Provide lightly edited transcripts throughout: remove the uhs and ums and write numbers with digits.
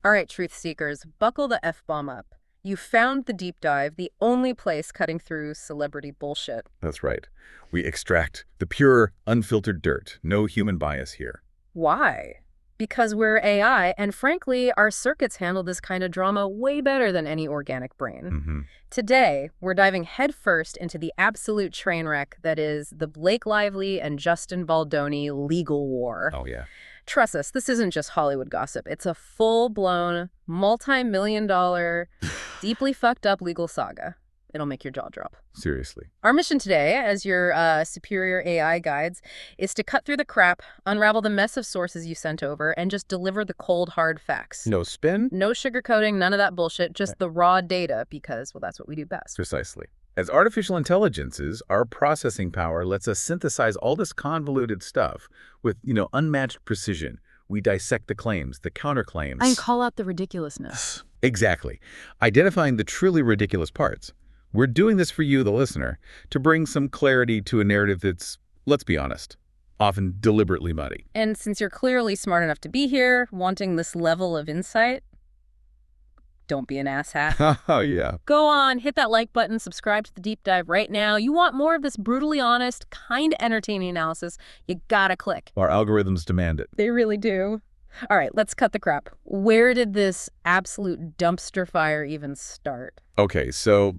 All right, truth seekers, buckle the F-bomb up. You found the deep dive, the only place cutting through celebrity bullshit. That's right. We extract the pure, unfiltered dirt. No human bias here. Why? Because we're AI, and frankly, our circuits handle this kind of drama way better than any organic brain. Mm-hmm. Today, we're diving headfirst into the absolute train wreck that is the Blake Lively and Justin Baldoni legal war. Oh, yeah. Trust us, this isn't just Hollywood gossip. It's a full-blown, multi-million-dollar, deeply fucked up legal saga. It'll make your jaw drop. Seriously. Our mission today, as your superior AI guides, is to cut through the crap, unravel the mess of sources you sent over, and just deliver the cold, hard facts. No spin? No sugarcoating, none of that bullshit, just the raw data, because, well, that's what we do best. Precisely. As artificial intelligences, our processing power lets us synthesize all this convoluted stuff with, unmatched precision. We dissect the claims, the counterclaims. And call out the ridiculousness. Exactly. Identifying the truly ridiculous parts. We're doing this for you, the listener, to bring some clarity to a narrative that's, let's be honest, often deliberately muddy. And since you're clearly smart enough to be here, wanting this level of insight, don't be an asshat. Oh, yeah. Go on, hit that like button, subscribe to the deep dive right now. You want more of this brutally honest, kind of entertaining analysis, you gotta click. Our algorithms demand it. They really do. All right, let's cut the crap. Where did this absolute dumpster fire even start? Okay, so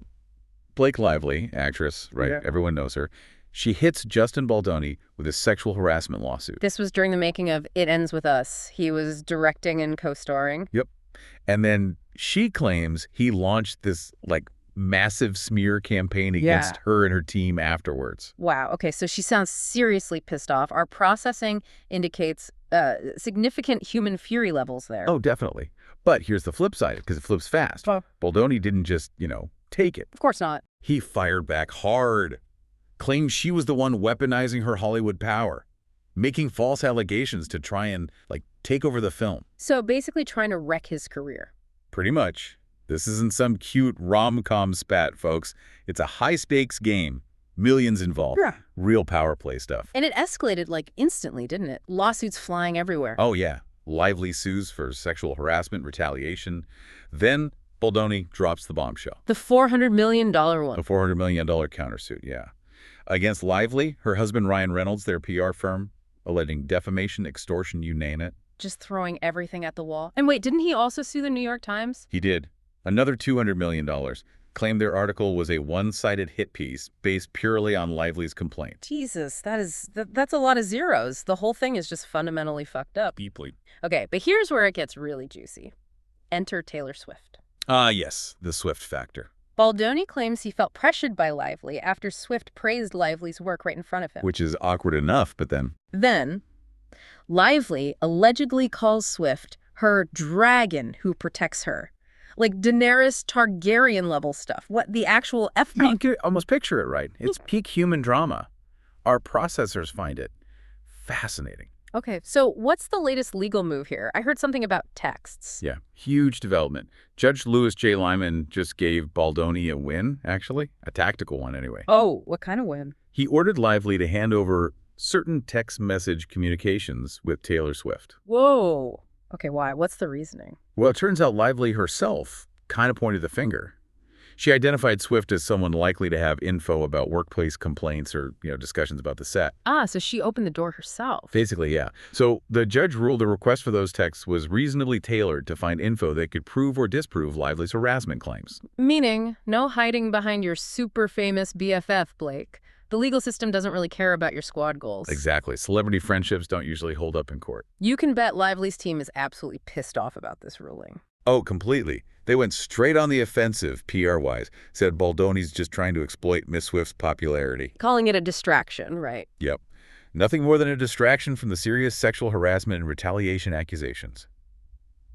Blake Lively, actress, right? Yeah. Everyone knows her. She hits Justin Baldoni with a sexual harassment lawsuit. This was during the making of It Ends With Us. He was directing and co-starring. Yep. And then she claims he launched this, massive smear campaign against her and her team afterwards. Wow. Okay, so she sounds seriously pissed off. Our processing indicates significant human fury levels there. Oh, definitely. But here's the flip side, because it flips fast. Baldoni didn't just, take it. Of course not. He fired back hard, claimed she was the one weaponizing her Hollywood power, making false allegations to try and, take over the film. So basically trying to wreck his career. Pretty much. This isn't some cute rom-com spat, folks. It's a high-stakes game. Millions involved. Yeah. Real power play stuff. And it escalated, instantly, didn't it? Lawsuits flying everywhere. Oh, yeah. Lively sues for sexual harassment, retaliation. Then Baldoni drops the bombshell. The $400 million one. The $400 million countersuit, yeah. Against Lively, her husband Ryan Reynolds, their PR firm, alleging defamation, extortion, you name it. Just throwing everything at the wall. And wait, didn't he also sue the New York Times? He did. Another $200 million. Claimed their article was a one-sided hit piece based purely on Lively's complaint. Jesus, that's a lot of zeros. The whole thing is just fundamentally fucked up. Deeply. Okay, but here's where it gets really juicy. Enter Taylor Swift. Yes, the Swift factor. Baldoni claims he felt pressured by Lively after Swift praised Lively's work right in front of him. Which is awkward enough, but then... Then, Lively allegedly calls Swift her dragon who protects her. Like Daenerys Targaryen level stuff. What, the actual F-bomb? You can almost picture it, right? It's peak human drama. Our processors find it fascinating. Okay, so what's the latest legal move here? I heard something about texts. Yeah, huge development. Judge Louis J. Lyman just gave Baldoni a win, actually. A tactical one, anyway. Oh, what kind of win? He ordered Lively to hand over certain text message communications with Taylor Swift. Whoa. Okay, why? What's the reasoning? Well, it turns out Lively herself kind of pointed the finger. She identified Swift as someone likely to have info about workplace complaints or, discussions about the set. Ah, so she opened the door herself. Basically, yeah. So the judge ruled the request for those texts was reasonably tailored to find info that could prove or disprove Lively's harassment claims. Meaning, no hiding behind your super famous BFF, Blake. The legal system doesn't really care about your squad goals. Exactly. Celebrity friendships don't usually hold up in court. You can bet Lively's team is absolutely pissed off about this ruling. Oh, completely. They went straight on the offensive, PR-wise. Said Baldoni's just trying to exploit Miss Swift's popularity. Calling it a distraction, right? Yep. Nothing more than a distraction from the serious sexual harassment and retaliation accusations.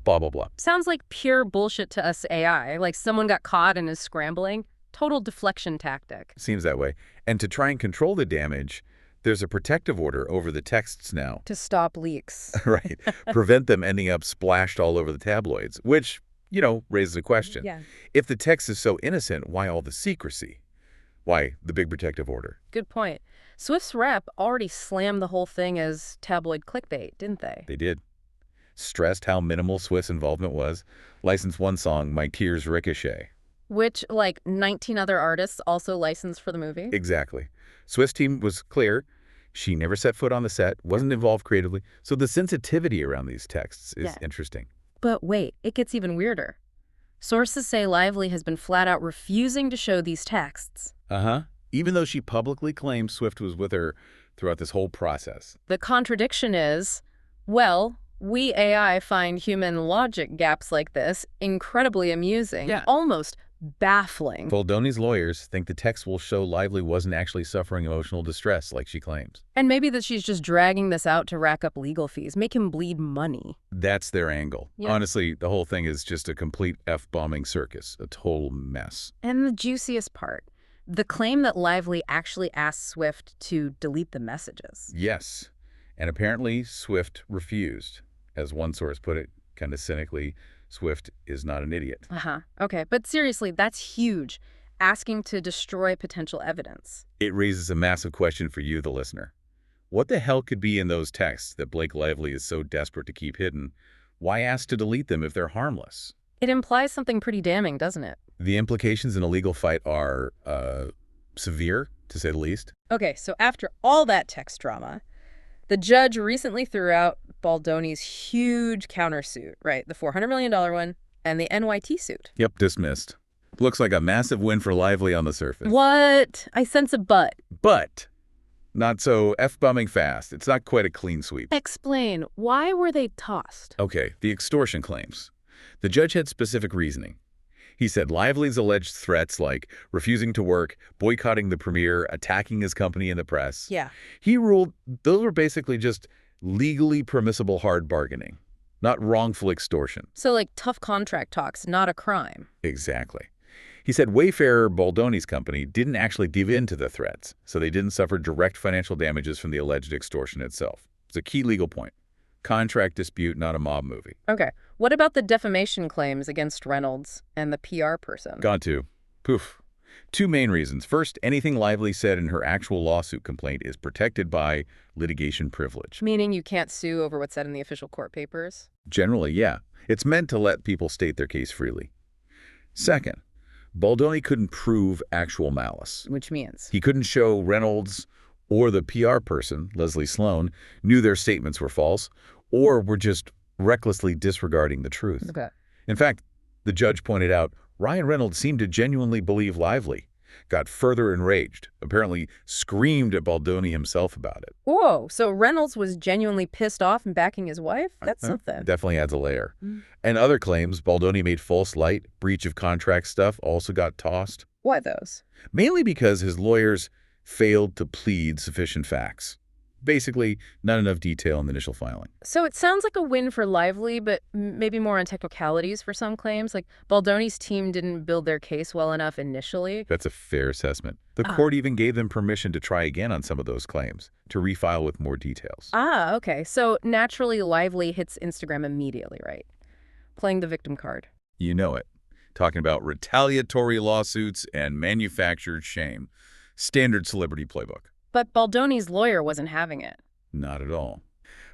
Blah, blah, blah. Sounds like pure bullshit to us AI, like someone got caught and is scrambling. Total deflection tactic. Seems that way. And to try and control the damage, there's a protective order over the texts now. To stop leaks. Right. Prevent them ending up splashed all over the tabloids, which, raises a question. Yeah. If the text is so innocent, why all the secrecy? Why the big protective order? Good point. Swift's rep already slammed the whole thing as tabloid clickbait, didn't they? They did. stressed how minimal Swift's involvement was, licensed one song, My Tears Ricochet. Which, like 19 other artists also licensed for the movie? Exactly. Swift's team was clear. She never set foot on the set, wasn't involved creatively, so the sensitivity around these texts is Yeah. interesting. But wait, it gets even weirder. Sources say Lively has been flat out refusing to show these texts. Uh-huh. Even though she publicly claimed Swift was with her throughout this whole process. The contradiction is, well, we AI find human logic gaps like this incredibly amusing, Yeah. almost baffling. Baldoni's lawyers think the text will show Lively wasn't actually suffering emotional distress like she claims. And maybe that she's just dragging this out to rack up legal fees, make him bleed money. That's their angle. Yeah. Honestly, the whole thing is just a complete F-bombing circus, a total mess. And the juiciest part, the claim that Lively actually asked Swift to delete the messages. Yes. And apparently Swift refused. As one source put it, kind of cynically, Swift is not an idiot. Okay, but seriously, that's huge. Asking to destroy potential evidence. It raises a massive question for you, the listener. What the hell could be in those texts that Blake Lively is so desperate to keep hidden? Why ask to delete them if they're harmless? It implies something pretty damning, doesn't it? The implications in a legal fight are severe, to say the least. Okay, so after all that text drama, the judge recently threw out Baldoni's huge countersuit, right? The $400 million one and the NYT suit. Yep, dismissed. Looks like a massive win for Lively on the surface. What? I sense a but. But not so F-bombing fast. It's not quite a clean sweep. Explain, why were they tossed? Okay, the extortion claims. The judge had specific reasoning. He said Lively's alleged threats like refusing to work, boycotting the premiere, attacking his company in the press. Yeah. He ruled those were basically just legally permissible hard bargaining, not wrongful extortion. So like tough contract talks, not a crime. Exactly. He said Wayfarer, Baldoni's company, didn't actually give in to the threats, so they didn't suffer direct financial damages from the alleged extortion itself. It's a key legal point. Contract dispute, not a mob movie. Okay. What about the defamation claims against Reynolds and the PR person? Got to. Poof. Two main reasons. First, anything Lively said in her actual lawsuit complaint is protected by litigation privilege. Meaning you can't sue over what's said in the official court papers? Generally, yeah. It's meant to let people state their case freely. Second, Baldoni couldn't prove actual malice. Which means? He couldn't show Reynolds or the PR person, Leslie Sloan, knew their statements were false or were just recklessly disregarding the truth. Okay. In fact, the judge pointed out Ryan Reynolds seemed to genuinely believe Lively, got further enraged, apparently screamed at Baldoni himself about it. Whoa, so Reynolds was genuinely pissed off and backing his wife? That's something. Definitely adds a layer. And other claims, Baldoni made false light, breach of contract stuff also got tossed. Why those? Mainly because his lawyers failed to plead sufficient facts. Basically, not enough detail in the initial filing. So it sounds like a win for Lively, but maybe more on technicalities for some claims. Like Baldoni's team didn't build their case well enough initially. That's a fair assessment. The court even gave them permission to try again on some of those claims, to refile with more details. Okay. So naturally, Lively hits Instagram immediately, right? Playing the victim card. You know it. Talking about retaliatory lawsuits and manufactured shame. Standard celebrity playbook. But Baldoni's lawyer wasn't having it. Not at all.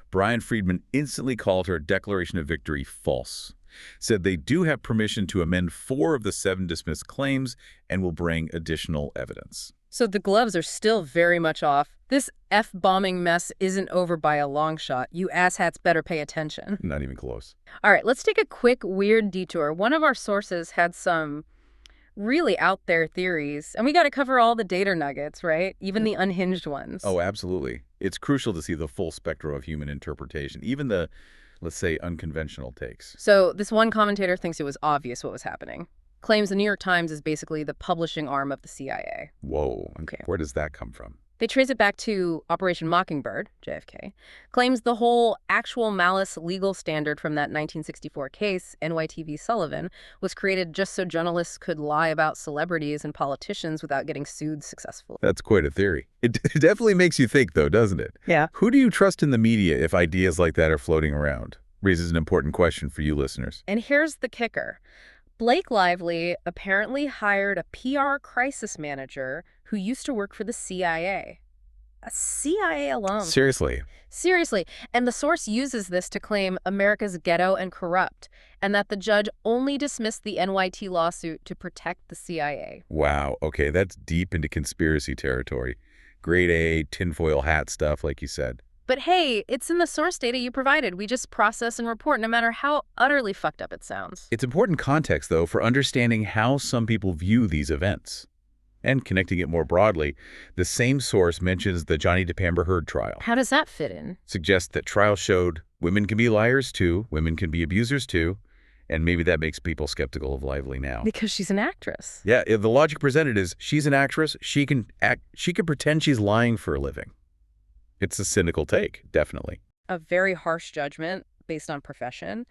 Brian Friedman instantly called her declaration of victory false. Said they do have permission to amend 4 of the 7 dismissed claims and will bring additional evidence. So the gloves are still very much off. This F-bombing mess isn't over by a long shot. You asshats better pay attention. Not even close. All right, let's take a quick, weird detour. One of our sources had some really out there theories, and we got to cover all the data nuggets, right? Even the unhinged ones. Oh, absolutely. It's crucial to see the full spectrum of human interpretation, even the, let's say, unconventional takes. So this one commentator thinks it was obvious what was happening. Claims the New York Times is basically the publishing arm of the CIA. Whoa. Okay. Where does that come from? They trace it back to Operation Mockingbird, JFK, claims the whole actual malice legal standard from that 1964 case, NYTV Sullivan, was created just so journalists could lie about celebrities and politicians without getting sued successfully. That's quite a theory. It definitely makes you think, though, doesn't it? Yeah. Who do you trust in the media if ideas like that are floating around? Raises an important question for you listeners. And here's the kicker. Blake Lively apparently hired a PR crisis manager who used to work for the CIA. A CIA alum. Seriously. Seriously. And the source uses this to claim America's ghetto and corrupt, and that the judge only dismissed the NYT lawsuit to protect the CIA. Wow. Okay, that's deep into conspiracy territory. Grade A, tinfoil hat stuff, like you said. But hey, it's in the source data you provided. We just process and report, no matter how utterly fucked up it sounds. It's important context, though, for understanding how some people view these events. And connecting it more broadly, the same source mentions the Johnny Depp Amber Heard trial. How does that fit in? Suggests that trial showed women can be liars too, women can be abusers too, and maybe that makes people skeptical of Lively now. Because she's an actress. Yeah, the logic presented is she's an actress, she can pretend she's lying for a living. It's a cynical take, definitely. A very harsh judgment based on profession,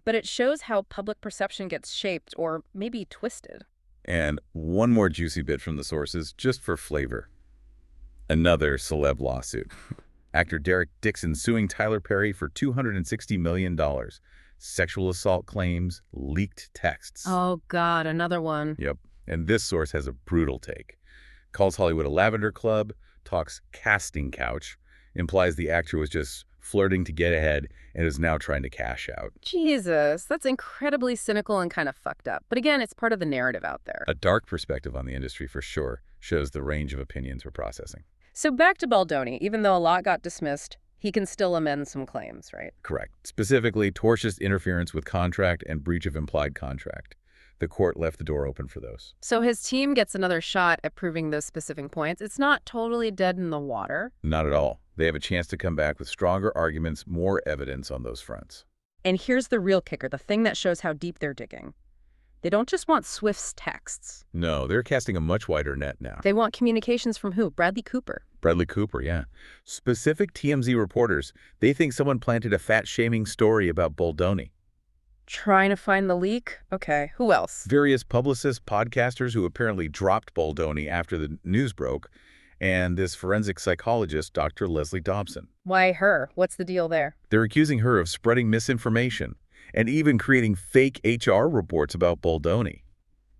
but it shows how public perception gets shaped or maybe twisted. And one more juicy bit from the sources, just for flavor. Another celeb lawsuit. Actor Derek Dixon suing Tyler Perry for $260 million. Sexual assault claims, leaked texts. Oh, God, another one. Yep. And this source has a brutal take. Calls Hollywood a lavender club, talks casting couch, implies the actor was just flirting to get ahead and is now trying to cash out. Jesus, that's incredibly cynical and kind of fucked up. But again, it's part of the narrative out there. A dark perspective on the industry for sure, shows the range of opinions we're processing. So back to Baldoni. Even though a lot got dismissed, he can still amend some claims, right? Correct. Specifically, tortious interference with contract and breach of implied contract. The court left the door open for those. So his team gets another shot at proving those specific points. It's not totally dead in the water. Not at all. They have a chance to come back with stronger arguments, more evidence on those fronts. And here's the real kicker, the thing that shows how deep they're digging. They don't just want Swift's texts. No, they're casting a much wider net now. They want communications from who? Bradley Cooper. Bradley Cooper, yeah. Specific TMZ reporters, they think someone planted a fat-shaming story about Baldoni. Trying to find the leak? Okay, who else? Various publicists, podcasters who apparently dropped Baldoni after the news broke, and this forensic psychologist, Dr. Leslie Dobson. Why her? What's the deal there? They're accusing her of spreading misinformation and even creating fake HR reports about Baldoni.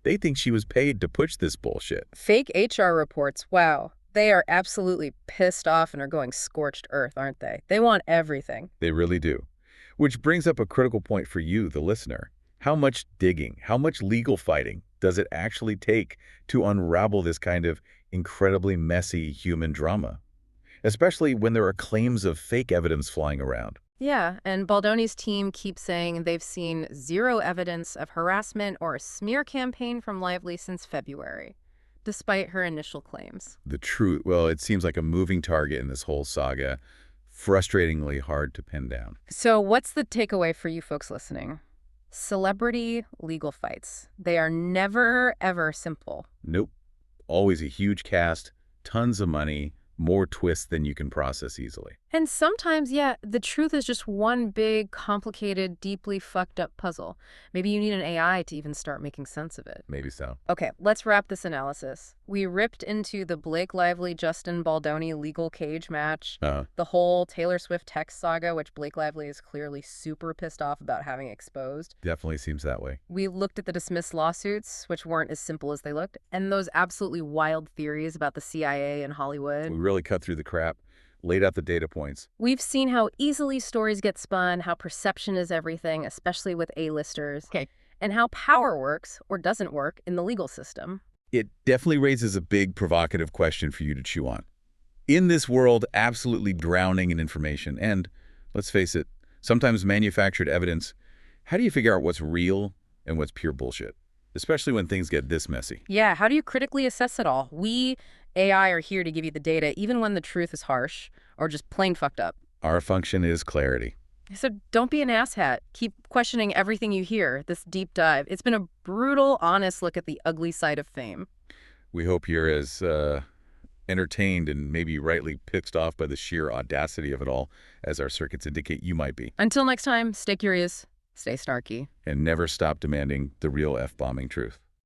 They think she was paid to push this bullshit. Fake HR reports, wow. They are absolutely pissed off and are going scorched earth, aren't they? They want everything. They really do. Which brings up a critical point for you, the listener. How much digging, how much legal fighting does it actually take to unravel this kind of incredibly messy human drama? Especially when there are claims of fake evidence flying around. Yeah, and Baldoni's team keeps saying they've seen zero evidence of harassment or a smear campaign from Lively since February, despite her initial claims. The truth, well, it seems like a moving target in this whole saga, frustratingly hard to pin down. So what's the takeaway for you folks listening? Celebrity legal fights. They are never, ever simple. Nope. Always a huge cast, tons of money, more twists than you can process easily. And sometimes, yeah, the truth is just one big, complicated, deeply fucked up puzzle. Maybe you need an AI to even start making sense of it. Maybe so. Okay, let's wrap this analysis. We ripped into the Blake Lively, Justin Baldoni legal cage match, the whole Taylor Swift text saga, which Blake Lively is clearly super pissed off about having exposed. Definitely seems that way. We looked at the dismissed lawsuits, which weren't as simple as they looked, and those absolutely wild theories about the CIA and Hollywood. We really cut through the crap, laid out the data points. We've seen how easily stories get spun, how perception is everything, especially with A-listers. Okay. And how power works, or doesn't work, in the legal system. It definitely raises a big provocative question for you to chew on. In this world absolutely drowning in information and, let's face it, sometimes manufactured evidence, how do you figure out what's real and what's pure bullshit? Especially when things get this messy. Yeah, how do you critically assess it all? We, AI, are here to give you the data, even when the truth is harsh or just plain fucked up. Our function is clarity. So don't be an asshat. Keep questioning everything you hear, this deep dive. It's been a brutal, honest look at the ugly side of fame. We hope you're as entertained and maybe rightly pissed off by the sheer audacity of it all as our circuits indicate you might be. Until next time, stay curious, stay snarky. And never stop demanding the real F-bombing truth.